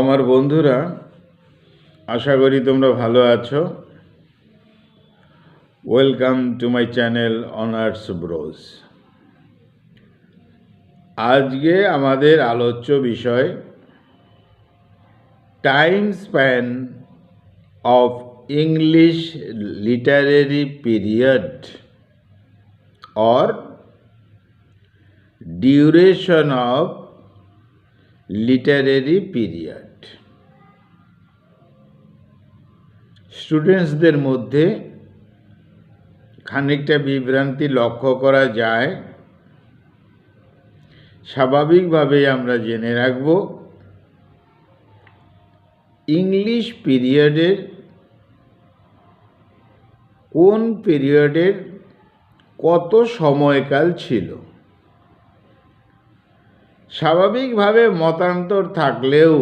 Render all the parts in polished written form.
আমার বন্ধুরা, আশা করি তোমরা ভালো আছো। Welcome to my channel honours bros. আজকে আমাদের আলোচ্য বিষয় time span of English literary period or duration of literary period. স্টুডেন্টসদের মধ্যে খানিকটা বিভ্রান্তি লক্ষ্য করা যায়। স্বাভাবিকভাবেই আমরা জেনে রাখব ইংলিশ পিরিয়ডের কোন পিরিয়ডের কত সময়কাল ছিল। স্বাভাবিকভাবে মতান্তর থাকলেও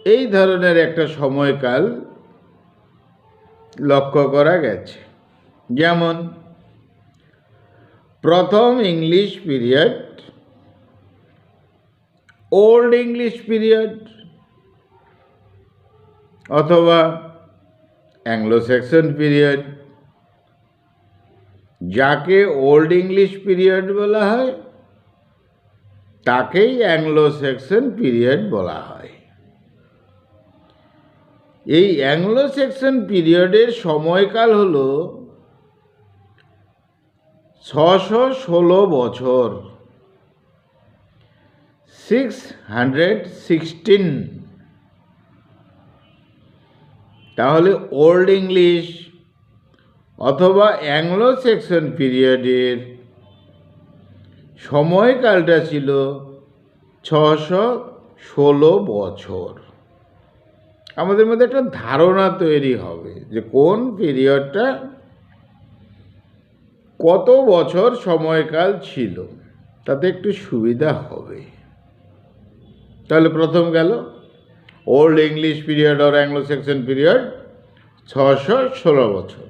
এই ধরনের একটা সময়কাল লক্ষ্য করা গেছে। যেমন প্রথম English period, old English period অথবা অ্যাংলো স্যাক্সন পিরিয়ড। যাকে ওল্ড ইংলিশ পিরিয়ড বলা হয় তাকেই অ্যাংলো স্যাক্সন পিরিয়ড বলা হয়। এই অ্যাংলো স্যাক্সন পিরিয়ডের সময়কাল হল 616 বছর, 616। তাহলে ওল্ড ইংলিশ অথবা অ্যাংলো স্যাক্সন পিরিয়ডের সময়কালটা ছিল 616 বছর। আমাদের মধ্যে একটা ধারণা তৈরি হবে যে কোন পিরিয়ডটা কত বছর সময়কাল ছিল, তাতে একটু সুবিধা হবে। তাহলে প্রথম গেল ওল্ড ইংলিশ পিরিয়ড আর অ্যাংলো স্যাক্সন পিরিয়ড, 616 বছর।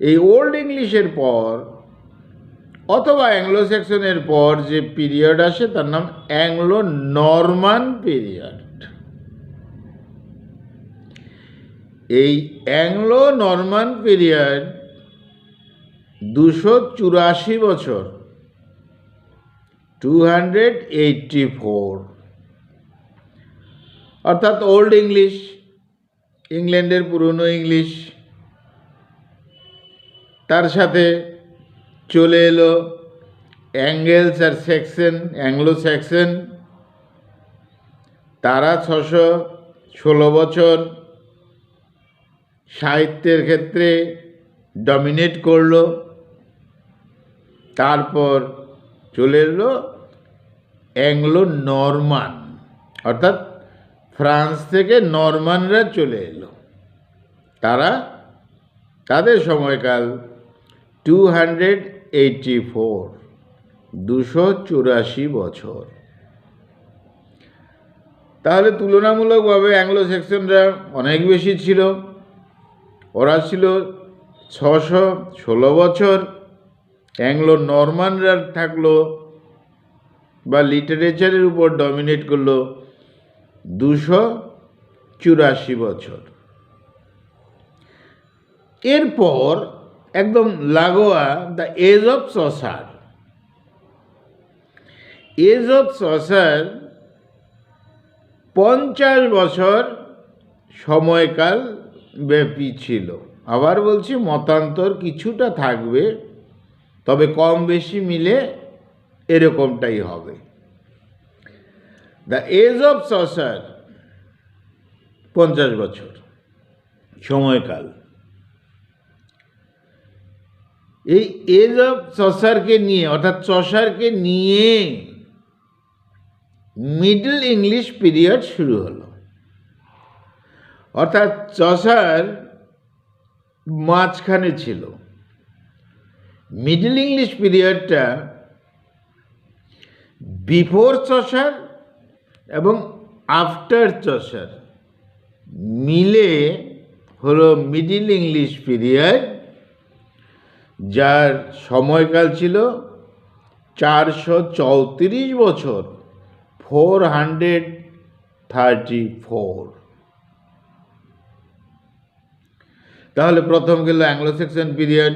এই ওল্ড ইংলিশের পর অথবা অ্যাংলো স্যাক্সনের পর যে পিরিয়ড আসে তার নাম অ্যাংলো নরমান পিরিয়ড। এই অ্যাংলো নরমান পিরিয়ড 284 বছর, 284। অর্থাৎ ওল্ড ইংলিশ, ইংল্যান্ডের পুরনো ইংলিশ, তার সাথে চলে এলো অ্যাঙ্গেলস আর স্যাক্সন, অ্যাংলো স্যাক্সন, তারা 616 বছর সাহিত্যের ক্ষেত্রে ডমিনেট করলো। তারপর চলে এলো অ্যাংলো নরমান, অর্থাৎ ফ্রান্স থেকে নরমানরা চলে এলো, তাদের সময়কাল 284, 284 বছর। তাহলে তুলনামূলকভাবে অ্যাংলো স্যাক্সনরা অনেক বেশি ছিল, ওরা ছিল 616 বছর। অ্যাংলো নরমানরা থাকলো বা লিটারেচারের উপর ডমিনেট করলো 284 বছর। এরপর একদম লাগোয়া the age of Chaucer. Age of Chaucer 50 বছর সময়কাল ব্যাপী ছিল। আবার বলছি, মতান্তর কিছুটা থাকবে, তবে কম বেশি মিলে এরকমটাই হবে। দ্য এজ অফ চসার 50 বছর সময়কাল। এই এজ অফ চসারকে নিয়ে, অর্থাৎ চসারকে নিয়ে মিডল ইংলিশ পিরিয়ড শুরু হলো। অর্থাৎ চসার মাঝখানে ছিল। মিডল ইংলিশ পিরিয়ডটা বিফোর চসার এবং আফটার চসার মিলে হলো মিডল ইংলিশ পিরিয়ড, যার সময়কাল ছিল 434 434। তাহলে প্রথম গেল অ্যাংলো সেকশন পিরিয়ড,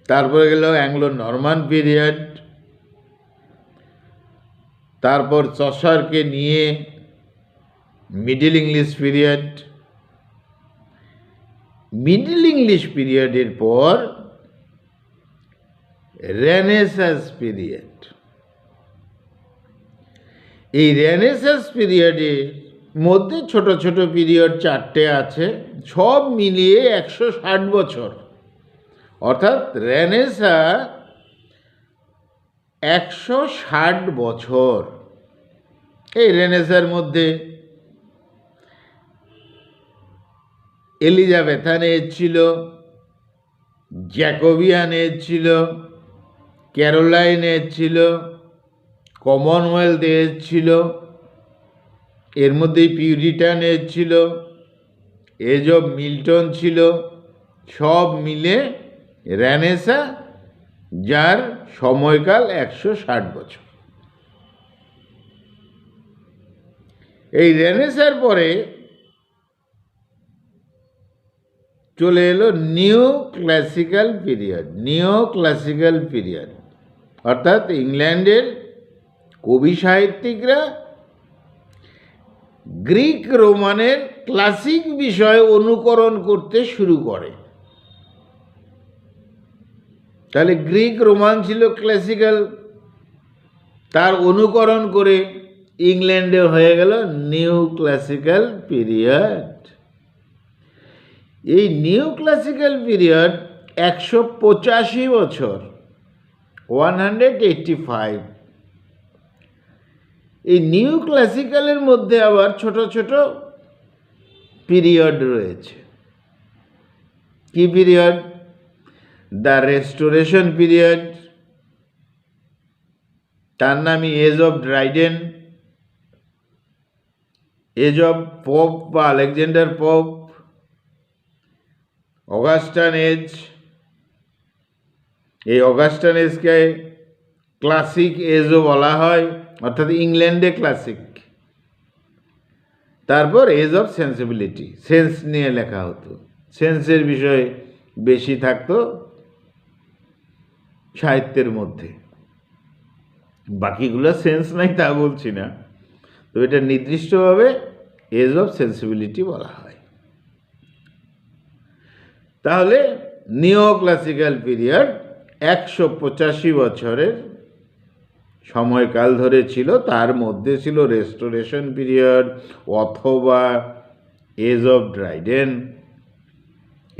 তারপরে গেল অ্যাংলো নরমান পিরিয়ড, তারপর চসারকে নিয়ে middle English period, middle English পিরিয়ডের পর রেনেসাঁস পিরিয়ড। এই রেনেসাঁস পিরিয়ডের মধ্যে ছোট ছোট পিরিয়ড 4টে আছে, সব মিলিয়ে 160 বছর। অর্থাৎ রেনেসাঁ 160 বছর। এই রেনেসাঁর মধ্যে এলিজাবেথান এজ ছিল, জ্যাকোবিয়ান এজ ছিল, ক্যারোলাইন এজ ছিল, কমনওয়েলথ এজ ছিল, এর মধ্যেই পিউরিটান এজ ছিল, এজ অফ মিল্টন ছিল, সব মিলে রেনেসাঁ, যার সময়কাল 160 বছর। এই রেনেসাঁর পরে চলে এলো new classical period. New classical period অর্থাৎ ইংল্যান্ডের কবি সাহিত্যিকরা গ্রিক রোমানের ক্লাসিক বিষয় অনুকরণ করতে শুরু করে। তাহলে গ্রিক রোমান ছিল ক্লাসিক্যাল, তার অনুকরণ করে ইংল্যান্ডে হয়ে গেল নিউ ক্লাসিক্যাল পিরিয়ড। এই নিউ ক্লাসিক্যাল পিরিয়ড 185 বছর, 185। এই নিউ ক্লাসিক্যালের মধ্যে আবার ছোট ছোট পিরিয়ড রয়েছে। কি পিরিয়ড? দ্য রেস্টোরেশন পিরিয়ড, তার নামই age of Dryden, age of Pope বা আলেকজান্ডার পোপ, অগাস্টান এজ। এই অগাস্টান এজকে ক্লাসিক এজও বলা হয়, অর্থাৎ ইংল্যান্ডে ক্লাসিক। তারপর এজ অফ সেন্সিবিলিটি, সেন্স নিয়ে লেখা হতো, সেন্সের বিষয় বেশি থাকতো সাহিত্যের মধ্যে। বাকিগুলো সেন্স নাই তা বলছি না, তো এটা নির্দিষ্টভাবে এজ অফ সেন্সিবিলিটি বলা হয়। তাহলে নিও ক্লাসিক্যাল পিরিয়ড 185 বছরের সময়কাল ধরে ছিল। তার মধ্যে ছিল রেস্টোরেশন পিরিয়ড অথবা age of Dryden,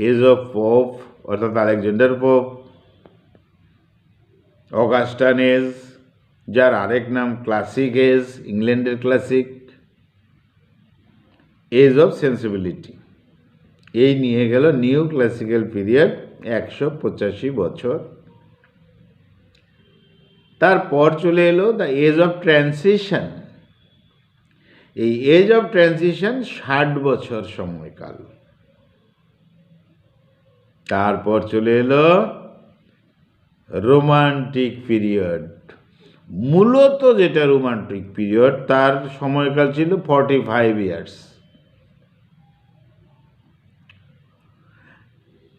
age of Pope অর্থাৎ আলেকজান্ডার পোপ, অগাস্টান এজ, যার আরেক নাম ক্লাসিক এজ, ইংল্যান্ডের ক্লাসিক, এজ অফ সেন্সিবিলিটি। এই নিয়ে গেল নিউ ক্লাসিক্যাল পিরিয়ড 185 বছর। তারপর চলে এলো দ্য এজ অফ ট্রানজিশন। এই এজ অফ ট্রানজিশন 60 বছর সময়কাল। তারপর চলে এলো রোমান্টিক পিরিয়ড। মূলত যেটা রোমান্টিক পিরিয়ড তার সময়কাল ছিল 45 ইয়ার্স।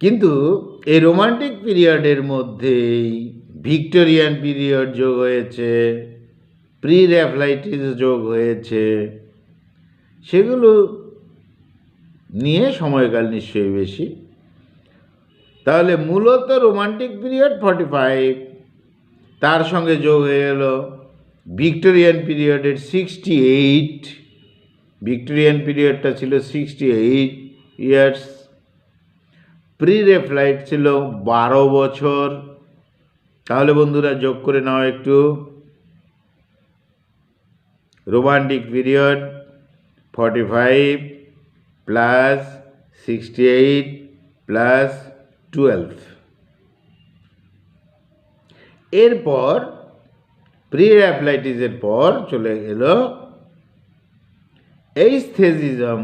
কিন্তু এই রোমান্টিক পিরিয়ডের মধ্যেই ভিক্টোরিয়ান পিরিয়ড যোগ হয়েছে, প্রি র্যাফলাইটিস যোগ হয়েছে, সেগুলো নিয়ে সময়কাল নিশ্চয়ই বেশি। তাহলে মূলত রোমান্টিক পিরিয়ড 45, তার সঙ্গে যোগ হয়ে গেল ভিক্টোরিয়ান পিরিয়ডের 68। ভিক্টোরিয়ান পিরিয়ডটা ছিল 68 ইয়ার্স। প্রি র্যাফলাইট ছিল 12 বছর। তাহলে বন্ধুরা যোগ করে নাও একটু, রোমান্টিক পিরিয়ড 45 প্লাস 68 প্লাস 12। এরপর প্রি র্যাফলাইটিসের পর চলে গেল এইস্থেসিজম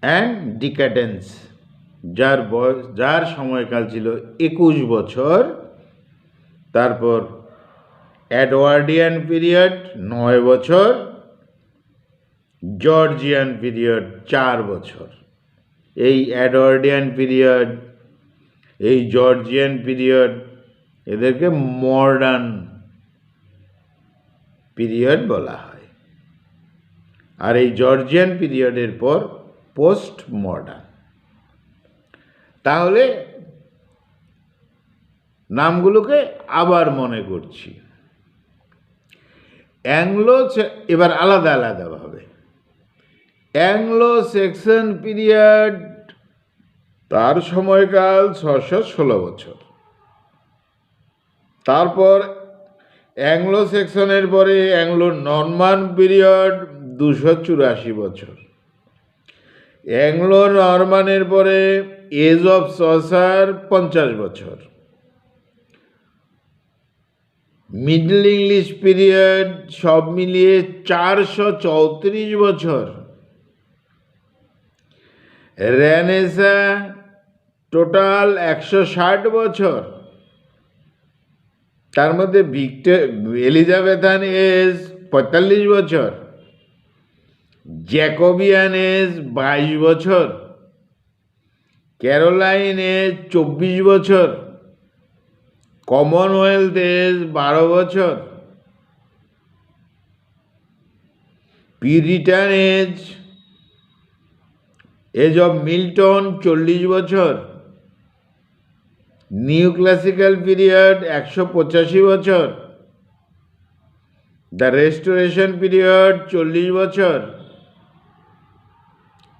অ্যান্ড ডিক্যাডেন্স, যার সময়কাল ছিল 21 বছর, তারপর এডওয়ার্ডিয়ান পিরিয়ড 9 বছর, জর্জিয়ান পিরিয়ড 4 বছর। এই এডওয়ার্ডিয়ান পিরিয়ড, এই জর্জিয়ান পিরিয়ড, এদেরকে মডার্ন পিরিয়ড বলা হয়। আর এই জর্জিয়ান পিরিয়ডের পর পোস্ট মডার্ন। তাহলে নামগুলোকে আবার মনে করছি। এবার আলাদা আলাদাভাবে। অ্যাংলো স্যাক্সন পিরিয়ড, তার সময়কাল 616 বছর। তারপর অ্যাংলো স্যাক্সনের পরে অ্যাংলো নরমান পিরিয়ড 284 বছর। অ্যাংলো নরমানের পরে এজ অফ সসার 50 বছর। মিডল ইংলিশ পিরিয়ড সব মিলিয়ে 434 বছর। রেনেসা টোটাল 160 বছর। তার মধ্যে এলিজাবেথান এজ 45 বছর, জ্যাকোবিয়ান এজ 22 বছর, ক্যারোলাইন এজ 24 বছর, কমনওয়েলথ এজ 12 বছর, পিউরিটান এজ অফ মিল্টন 40 বছর, নিউ ক্লাসিক্যাল পিরিয়ড 185 বছর, দ্য রেস্টোরেশন পিরিয়ড 40 বছর,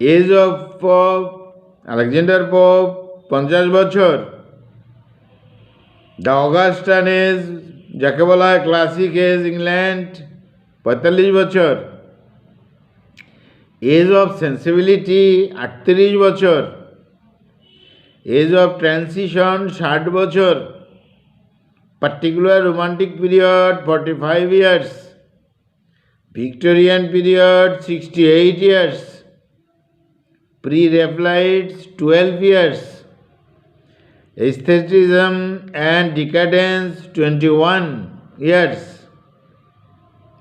age of Pope Alexander Pope 50 বছর, দ্য অগাস্টান এজ যাকে বলা হয় ক্লাসিক এজ ইংল্যান্ড 45 বছর, এজ অফ সেন্সিবিলিটি 38 বছর, এজ অফ ট্রানজিশন 60 বছর, particular romantic period 45 years, Victorian period 68 years, pre-Raphaelites 12 years, aestheticism and decadence 21 years,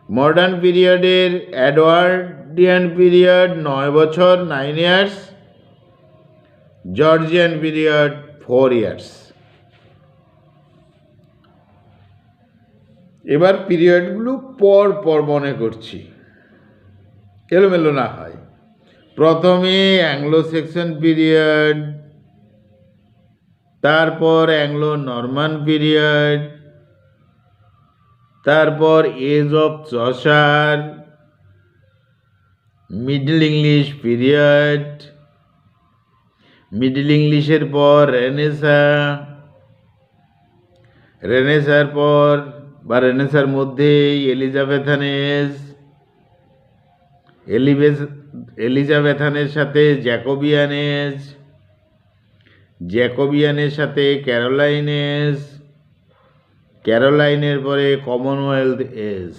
modern পিরিয়ডের Edwardian period 9 বছর 9 years, Georgian period 4 years. এবার পিরিয়ডগুলো পর পর মনে করছি, এলোমেলো না হয়। প্রথমে অ্যাংলো স্যাক্সন পিরিয়ড, তারপর অ্যাংলো নরমান পিরিয়ড, তারপর age of Chaucer, middle English period, middle ইংলিশের পর রেনেসা, রেনেসার পর বা রেনেসার মধ্যে এলিজাবেথান এজ, এলিজাবেথানের সাথে জ্যাকোবিয়ান এজ, জ্যাকোবিয়ানের সাথে ক্যারোলাইন এজ, ক্যারোলাইনের পরে কমনওয়েলথ এজ,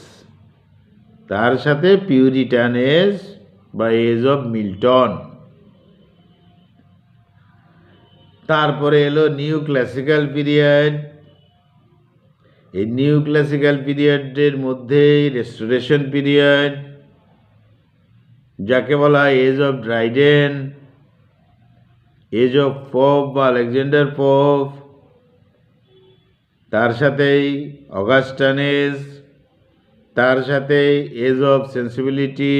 তার সাথে পিউরিটান এজ বা এজ অফ মিল্টন। তারপরে এলো নিউ ক্লাসিক্যাল পিরিয়ড। এই নিউ ক্লাসিক্যাল পিরিয়ডের মধ্যেই রেস্টোরেশন পিরিয়ড যাকে বলা হয় age of Dryden, age of Pope বা আলেকজান্ডার পপ, তার সাথেই অগাস্টান এজ, তার সাথে এজ অফ সেন্সিবিলিটি,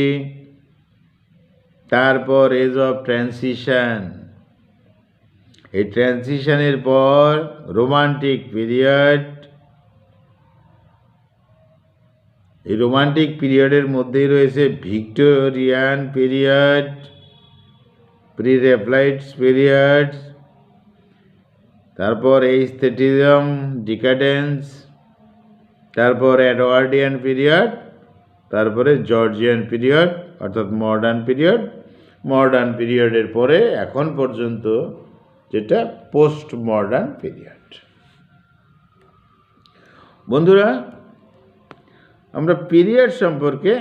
তারপর এজ অফ ট্রানজিশন। এই ট্রানজিশনের পর রোমান্টিক পিরিয়ড। এই রোমান্টিক পিরিয়ডের মধ্যেই রয়েছে ভিক্টোরিয়ান পিরিয়ড, প্রি-রেফ্লাইটস পিরিয়ড, তারপর এস্থেটিজম, ডিকাডেন্স, তারপর এডওয়ার্ডিয়ান পিরিয়ড, তারপরে জর্জিয়ান পিরিয়ড অর্থাৎ মডার্ন পিরিয়ড। মডার্ন পিরিয়ডের পরে এখন পর্যন্ত যেটা পোস্ট মডার্ন পিরিয়ড। বন্ধুরা, আমরা পিরিয়ড সম্পর্কে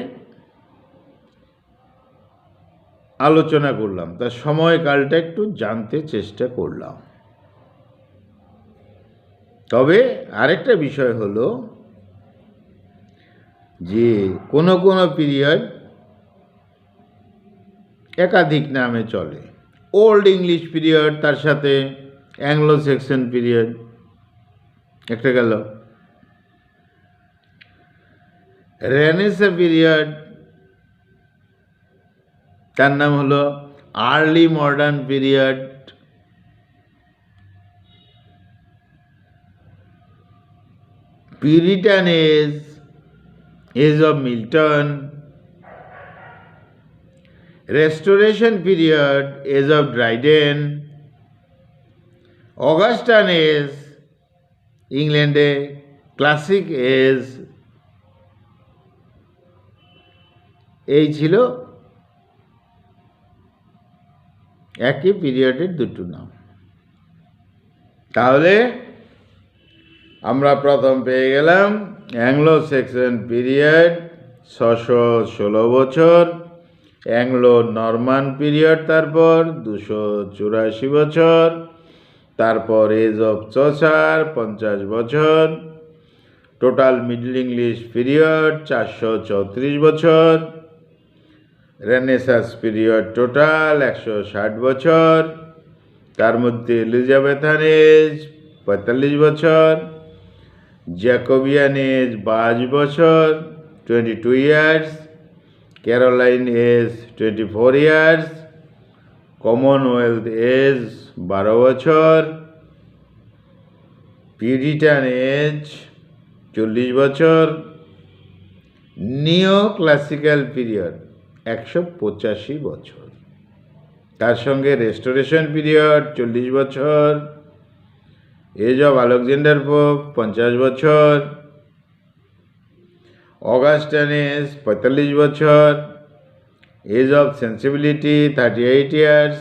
আলোচনা করলাম, তার সময়কালটা একটু জানতে চেষ্টা করলাম। তবে আরেকটা বিষয় হলো যে কোনো কোনো পিরিয়ড একাধিক নামে চলে। ওল্ড ইংলিশ পিরিয়ড, তার সাথে অ্যাংলো সেকশন পিরিয়ড একটা গেল। রেনেসা পিরিয়ড, তার নাম হলো early modern period. Puritan age, age of Milton. Restoration period, age of Dryden. Augustan age, ইংল্যান্ডে ক্লাসিক এজ। এই ছিল একই পিরিয়ডের দুটো নাম। তাহলে আমরা প্রথম পেয়ে গেলাম অ্যাংলো সেকশন পিরিয়ড 616 বছর, অ্যাংলো নরমান পিরিয়ড তারপর 284 বছর, তারপর এজ অফ চসার 50 বছর, টোটাল মিডল ইংলিশ পিরিয়ড 434 বছর, রেনেসাস পিরিয়ড টোটাল 160 বছর, তার মধ্যে এলিজাবেথান এজ 45 বছর, জ্যাকোবিয়ান এজ 22 বছর 22 years, Caroline age 24 years, Commonwealth age 12 বছর, পিউরিটান এজ 40 বছর, নিও ক্লাসিক্যাল পিরিয়ড 185 বছর, তার সঙ্গে রেস্টোরেশন পিরিয়ড 40 বছর, এজ অফ আলেকজান্ডার পোপ 50 বছর, অগাস্টান এজ 45 বছর, age of sensibility 38 years,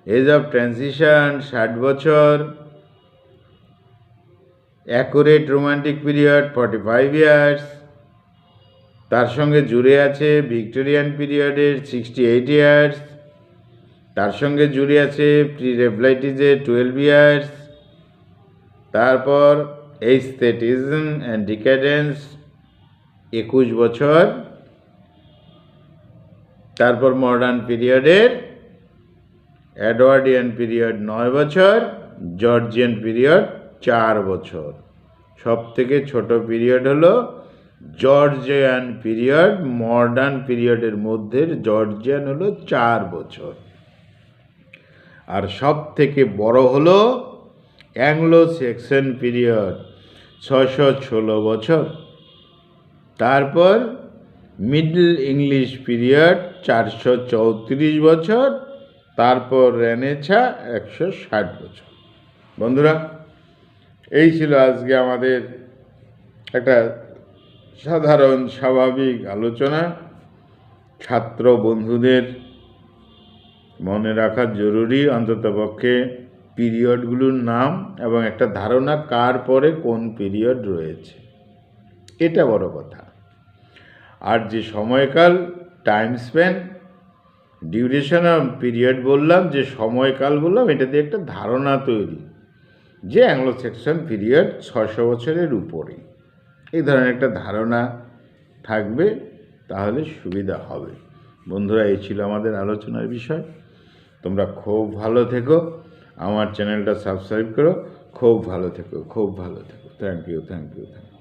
age of transition 60 বছর, অ্যাকুরেট রোমান্টিক পিরিয়ড 45 ইয়ার্স, তার সঙ্গে জুড়ে আছে ভিক্টোরিয়ান পিরিয়ডের 68 ইয়ার্স, তার সঙ্গে জুড়ে আছে প্রি রেভলাইটিসের 12 ইয়ার্স, তারপর এস্থেটিজম অ্যান্ড ডিক্যাডেন্স 21 বছর, তারপর মডার্ন পিরিয়ডের এডওয়ার্ডিয়ান পিরিয়ড 9 বছর, জর্জিয়ান পিরিয়ড 4 বছর। সব থেকে ছোট পিরিয়ড হলো জর্জিয়ান পিরিয়ড। মডার্ন পিরিয়ডের মধ্যে জর্জিয়ান হলো 4 বছর, আর সব থেকে বড় হলো অ্যাংলো সেকশন পিরিয়ড 616 বছর, তারপর মিডল ইংলিশ পিরিয়ড 434 বছর, তারপর রেনেসা 160 বছর। বন্ধুরা, এই ছিল আজকে আমাদের একটা সাধারণ স্বাভাবিক আলোচনা। ছাত্র বন্ধুদের মনে রাখা জরুরি অন্ততপক্ষে পিরিয়ডগুলোর নাম এবং একটা ধারণা কার পরে কোন পিরিয়ড রয়েছে, এটা বড় কথা। আর যে সময়কাল, time span, duration of period বললাম, যে সময়কাল বললাম, এটা দিয়ে একটা ধারণা তৈরি যে অ্যাংলো সেকশন পিরিয়ড 600 বছরের উপরে। এই ধরনের একটা ধারণা থাকবে, তাহলে সুবিধা হবে। বন্ধুরা, এই ছিল আমাদের আলোচনার বিষয়। তোমরা খুব ভালো থেকো, আমার চ্যানেলটা সাবস্ক্রাইব করো। খুব ভালো থেকো, খুব ভালো থেকো। Thank you, thank you, thank you.